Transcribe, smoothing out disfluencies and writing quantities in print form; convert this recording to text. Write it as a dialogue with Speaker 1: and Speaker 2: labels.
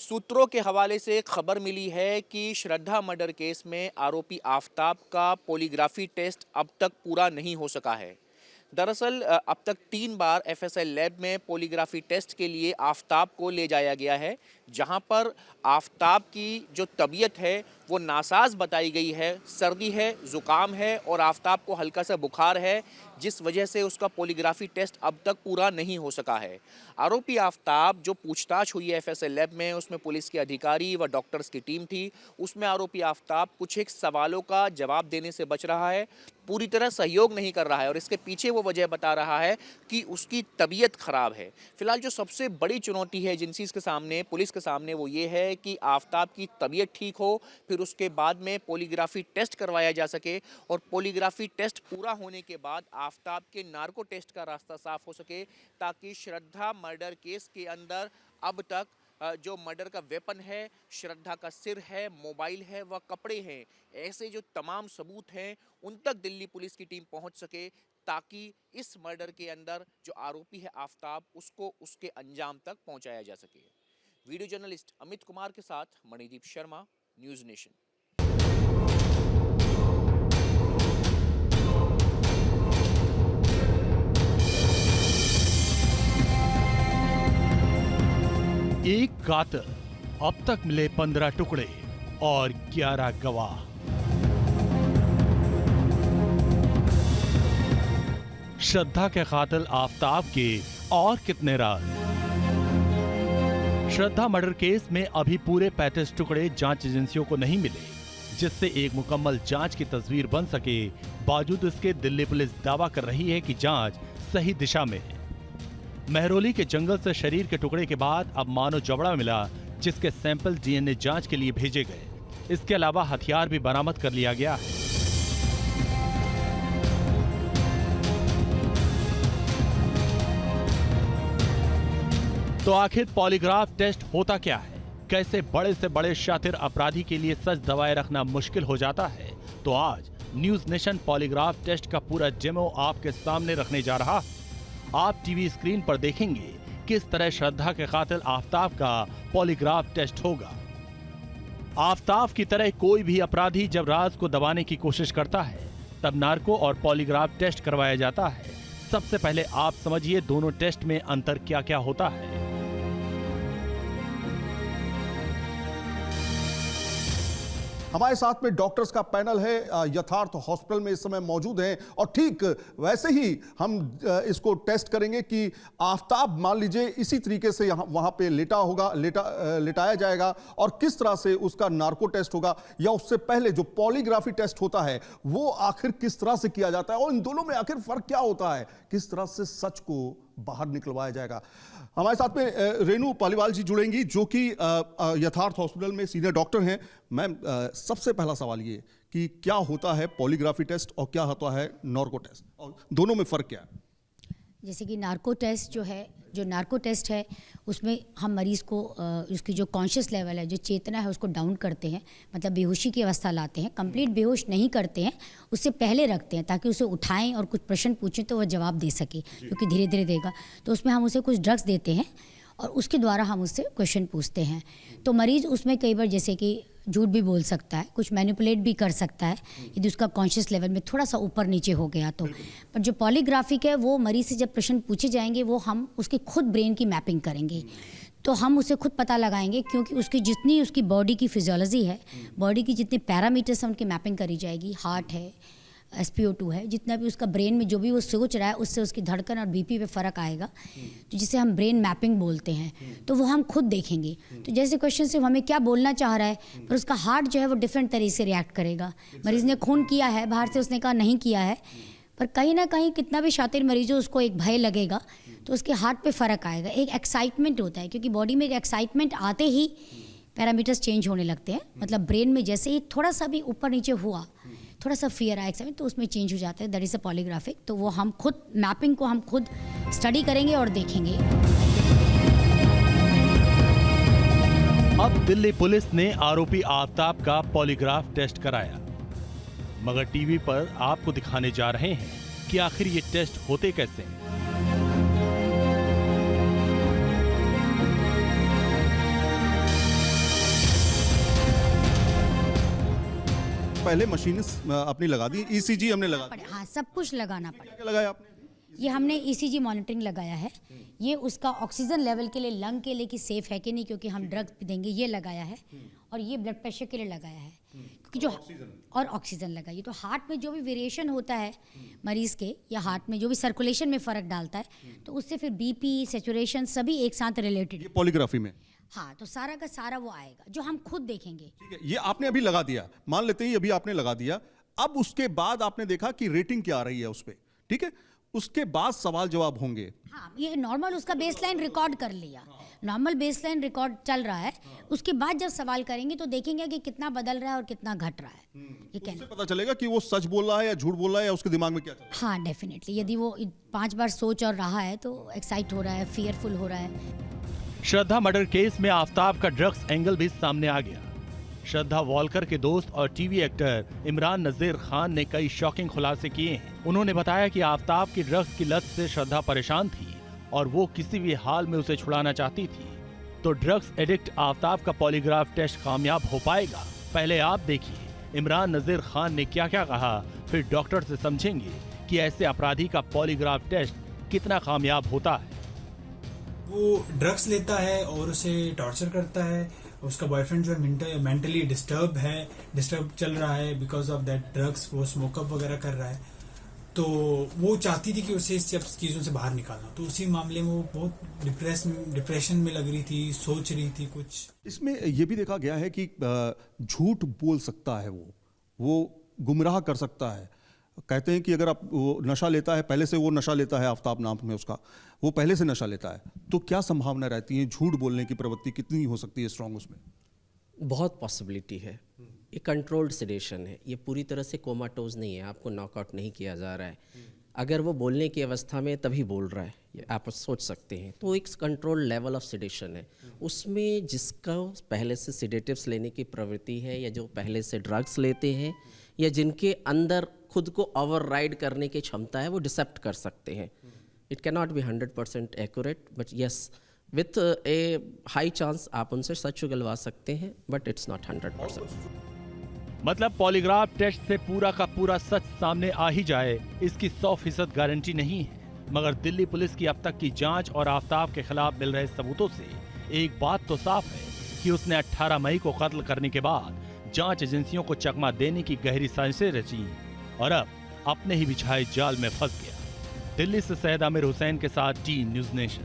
Speaker 1: सूत्रों के हवाले से खबर मिली है कि श्रद्धा मर्डर केस में आरोपी आफताब का पॉलीग्राफी टेस्ट अब तक पूरा नहीं हो सका है। दरअसल अब तक 3 बार एफएसएल लैब में पॉलीग्राफी टेस्ट के लिए आफताब को ले जाया गया है, जहां पर आफताब की जो तबीयत है वो नासाज बताई गई है। सर्दी है, ज़ुकाम है और आफताब को हल्का सा बुखार है, जिस वजह से उसका पॉलीग्राफी टेस्ट अब तक पूरा नहीं हो सका है। आरोपी आफताब जो पूछताछ हुई है एफएसएल लैब में, उसमें पुलिस के अधिकारी व डॉक्टर्स की टीम थी। उसमें आरोपी आफताब कुछ एक सवालों का जवाब देने से बच रहा है, पूरी तरह सहयोग नहीं कर रहा है और इसके पीछे वो वजह बता रहा है कि उसकी तबीयत खराब है। फिलहाल जो सबसे बड़ी चुनौती है एजेंसीज के सामने, पुलिस के सामने, वो ये है कि आफताब की तबीयत ठीक हो, फिर उसके बाद में पॉलीग्राफी टेस्ट करवाया जा सके और पॉलीग्राफी टेस्ट पूरा होने के बाद आफताब के नार्को टेस्ट का रास्ता साफ हो सके, ताकि श्रद्धा मर्डर केस के अंदर अब तक जो मर्डर का वेपन है, श्रद्धा का सिर है, मोबाइल है व कपड़े हैं, ऐसे जो तमाम सबूत हैं उन तक दिल्ली पुलिस की टीम पहुंच सके, ताकि इस मर्डर के अंदर जो आरोपी है आफताब, उसको उसके अंजाम तक पहुंचाया जा सके। वीडियो जर्नलिस्ट अमित कुमार के साथ मणिदीप शर्मा, न्यूज़ नेशन।
Speaker 2: एक कातिल, अब तक मिले 15 टुकड़े और 11 गवाह। श्रद्धा के कातिल आफताब के और कितने राज। श्रद्धा मर्डर केस में अभी पूरे 35 टुकड़े जांच एजेंसियों को नहीं मिले, जिससे एक मुकम्मल जांच की तस्वीर बन सके। बावजूद इसके दिल्ली पुलिस दावा कर रही है कि जांच सही दिशा में है। महरौली के जंगल से शरीर के टुकड़े के बाद अब मानव जबड़ा मिला, जिसके सैंपल डीएनए जांच के लिए भेजे गए। इसके अलावा हथियार भी बरामद कर लिया गया है। तो आखिर पॉलीग्राफ टेस्ट होता क्या है? कैसे बड़े से बड़े शातिर अपराधी के लिए सच दबाए रखना मुश्किल हो जाता है? तो आज न्यूज़ नेशन पॉलीग्राफ टेस्ट का पूरा डेमो आपके सामने रखने जा रहा है। आप टीवी स्क्रीन पर देखेंगे किस तरह श्रद्धा के कातिल आफताब का पॉलीग्राफ टेस्ट होगा। आफताब की तरह कोई भी अपराधी जब राज को दबाने की कोशिश करता है, तब नार्को और पॉलीग्राफ टेस्ट करवाया जाता है। सबसे पहले आप समझिए दोनों टेस्ट में अंतर क्या क्या होता है।
Speaker 3: हमारे साथ में डॉक्टर्स का पैनल है, यथार्थ हॉस्पिटल में इस समय मौजूद हैं और ठीक वैसे ही हम इसको टेस्ट करेंगे कि आफताब मान लीजिए इसी तरीके से वहां पे लिटाया जाएगा और किस तरह से उसका नार्को टेस्ट होगा, या उससे पहले जो पॉलीग्राफी टेस्ट होता है वो आखिर किस तरह से किया जाता है और इन दोनों में आखिर फर्क क्या होता है, किस तरह से सच को बाहर निकलवाया जाएगा। हमारे साथ में रेणु पालीवाल जी जुड़ेंगी, जो कि यथार्थ हॉस्पिटल में सीनियर डॉक्टर हैं। मैम, सबसे पहला सवाल ये कि क्या होता है पॉलीग्राफी टेस्ट और क्या होता है नार्को टेस्ट, और दोनों में फ़र्क क्या है?
Speaker 4: जैसे कि नार्को टेस्ट है उसमें हम मरीज़ को उसकी जो कॉन्शियस लेवल है, जो चेतना है, उसको डाउन करते हैं, मतलब बेहोशी की अवस्था लाते हैं। कंप्लीट बेहोश नहीं करते हैं, उससे पहले रखते हैं ताकि उसे उठाएं और कुछ प्रश्न पूछें तो वह जवाब दे सके, क्योंकि धीरे धीरे देगा। तो उसमें हम उसे कुछ ड्रग्स देते हैं और उसके द्वारा हम उससे क्वेश्चन पूछते हैं। तो मरीज़ उसमें कई बार जैसे कि झूठ भी बोल सकता है, कुछ मैनिपुलेट भी कर सकता है यदि उसका कॉन्शियस लेवल में थोड़ा सा ऊपर नीचे हो गया तो। पर जो पॉलीग्राफिक है वो मरीज़ से जब प्रश्न पूछे जाएंगे वो हम उसके खुद ब्रेन की मैपिंग करेंगे। तो हम उसे खुद पता लगाएंगे, क्योंकि उसकी जितनी उसकी बॉडी की फिजियोलॉजी है, बॉडी की जितने पैरामीटर्स हैं उनकी मैपिंग करी जाएगी। हार्ट है, SpO2 है, जितना भी उसका ब्रेन में जो भी वो सोच रहा है उससे उसकी धड़कन और BP पे फ़र्क आएगा, तो जिसे हम ब्रेन मैपिंग बोलते हैं। तो वो हम खुद देखेंगे। तो जैसे क्वेश्चन से हमें क्या बोलना चाह रहा है, पर उसका हार्ट जो है वो डिफरेंट तरीके से रिएक्ट करेगा। मरीज़ ने खून किया है, बाहर से उसने कहा नहीं किया है, पर कहीं ना कहीं कितना भी शातिर मरीज हो उसको एक भय लगेगा, तो उसके हार्ट पे फ़र्क आएगा। एक एक्साइटमेंट होता है, क्योंकि बॉडी में एक एक्साइटमेंट आते ही पैरामीटर्स चेंज होने लगते हैं। मतलब ब्रेन में जैसे ही थोड़ा सा भी ऊपर नीचे हुआ, थोड़ा सा फियर आया एक्साइटमेंट, तो उसमें चेंज हो जाता है। That is a polygraphic. तो वो हम खुद मैपिंग को हम खुद स्टडी करेंगे और देखेंगे।
Speaker 2: अब दिल्ली पुलिस ने आरोपी आफताब का पॉलीग्राफ टेस्ट कराया, मगर टीवी पर आपको दिखाने जा रहे हैं कि आखिर ये टेस्ट होते कैसे हैं।
Speaker 3: पहले मशीन अपनी लगा दी, ईसीजी हमने लगा दी,
Speaker 4: हाँ, सब कुछ लगाना पड़ा।
Speaker 3: क्या लगाया आपने?
Speaker 4: ये हमने ईसीजी मॉनिटरिंग लगाया है, ये उसका ऑक्सीजन लेवल के लिए, लंग के लिए कि सेफ है कि नहीं, क्योंकि हम ड्रग्स भी देंगे, ये लगाया है। और ये ब्लड प्रेशर के लिए लगाया है, क्योंकि जो और ऑक्सीजन लगाइए तो हार्ट में जो भी वेरिएशन होता है मरीज के, या हार्ट में जो भी सर्कुलेशन में फ़र्क डालता है, तो उससे फिर बीपी, सैचुरेशन सभी एक साथ रिलेटेड।
Speaker 3: ये पॉलीग्राफी में?
Speaker 4: हाँ, तो सारा का सारा वो आएगा जो हम खुद देखेंगे।
Speaker 3: ठीक है, ये आपने अभी लगा दिया, मान लेते हैं अभी आपने लगा दिया, अब उसके बाद आपने देखा कि रेटिंग क्या आ रही है उस पर, ठीक है, उसके बाद सवाल जवाब होंगे।
Speaker 4: हाँ, ये नॉर्मल उसका बेसलाइन रिकॉर्ड कर लिया, नॉर्मल बेसलाइन रिकॉर्ड चल रहा है, उसके बाद जब सवाल करेंगे तो देखेंगे कि कितना बदल रहा है और कितना घट रहा है। ये कहना,
Speaker 3: उससे पता चलेगा कि वो सच बोल रहा है या झूठ बोल रहा है, या उसके दिमाग में क्या चल रहा है।
Speaker 4: हाँ डेफिनेटली, यदि वो 5 बार सोच और रहा है तो एक्साइट हो रहा है, फियरफुल हो रहा है।
Speaker 2: श्रद्धा मर्डर केस में आफताब का ड्रग्स एंगल भी सामने आ गया। श्रद्धा वॉलकर के दोस्त और टीवी एक्टर इमरान नजीर खान ने कई शॉकिंग खुलासे किए हैं। उन्होंने बताया कि आफताब की ड्रग्स की लत से श्रद्धा परेशान थी और वो किसी भी हाल में उसे छुड़ाना चाहती थी। तो ड्रग्स एडिक्ट आफताब का पॉलीग्राफ टेस्ट कामयाब हो पाएगा? पहले आप देखिए इमरान नजीर खान ने क्या क्या कहा, फिर डॉक्टर से समझेंगे कि ऐसे अपराधी का पॉलीग्राफ टेस्ट कितना कामयाब होता है।
Speaker 5: वो ड्रग्स लेता है और उसे टॉर्चर करता है, उसका बॉयफ्रेंड जो है मेंटली डिस्टर्ब चल रहा है बिकॉज ऑफ दैट ड्रग्स, वो स्मोकअप वगैरह कर रहा है, तो वो चाहती थी कि उसे इस सब चीज़ों से बाहर निकालना। तो उसी मामले में वो बहुत डिप्रेशन में लग रही थी, सोच रही थी कुछ।
Speaker 3: इसमें ये भी देखा गया है कि झूठ बोल सकता है, वो गुमराह कर सकता है। कहते हैं कि अगर आप वो नशा लेता है, पहले से वो नशा लेता है, आफताब नाम में उसका, वो पहले से नशा लेता है, तो क्या संभावना रहती है, झूठ बोलने की प्रवृत्ति कितनी हो सकती है स्ट्रांग उसमें?
Speaker 6: बहुत पॉसिबिलिटी है। ये कंट्रोल्ड सेडेशन है, ये पूरी तरह से कोमाटोज नहीं है, आपको नॉकआउट नहीं किया जा रहा है। अगर वो बोलने की अवस्था में तभी बोल रहा है, ये आप सोच सकते हैं। तो एक कंट्रोल्ड लेवल ऑफ सेडेशन है, उसमें जिसका पहले से सेडेटिव्स लेने की प्रवृत्ति है, या जो पहले से ड्रग्स लेते हैं, या जिनके अंदर खुद को ओवरराइड करने की क्षमता है, वो डिसेप्ट कर सकते हैं। It can not be 100% accurate, but yes with A high chance आप उनसे सच उगलवा सकते हैं, बट इट्स नॉट 100%।
Speaker 2: मतलब पॉलीग्राफ टेस्ट से पूरा का पूरा सच सामने आ ही जाए, इसकी 100% गारंटी नहीं है। मगर दिल्ली पुलिस की अब तक की जांच और आफताब के खिलाफ मिल रहे सबूतों से एक बात तो साफ है कि उसने 18 मई को कत्ल करने के बाद जांच एजेंसियों को चकमा देने की गहरी साजिशें रची और अब अपने ही बिछाए जाल में फंस गया। दिल्ली से सैयद आमिर हुसैन के साथ टी न्यूज़ नेशन।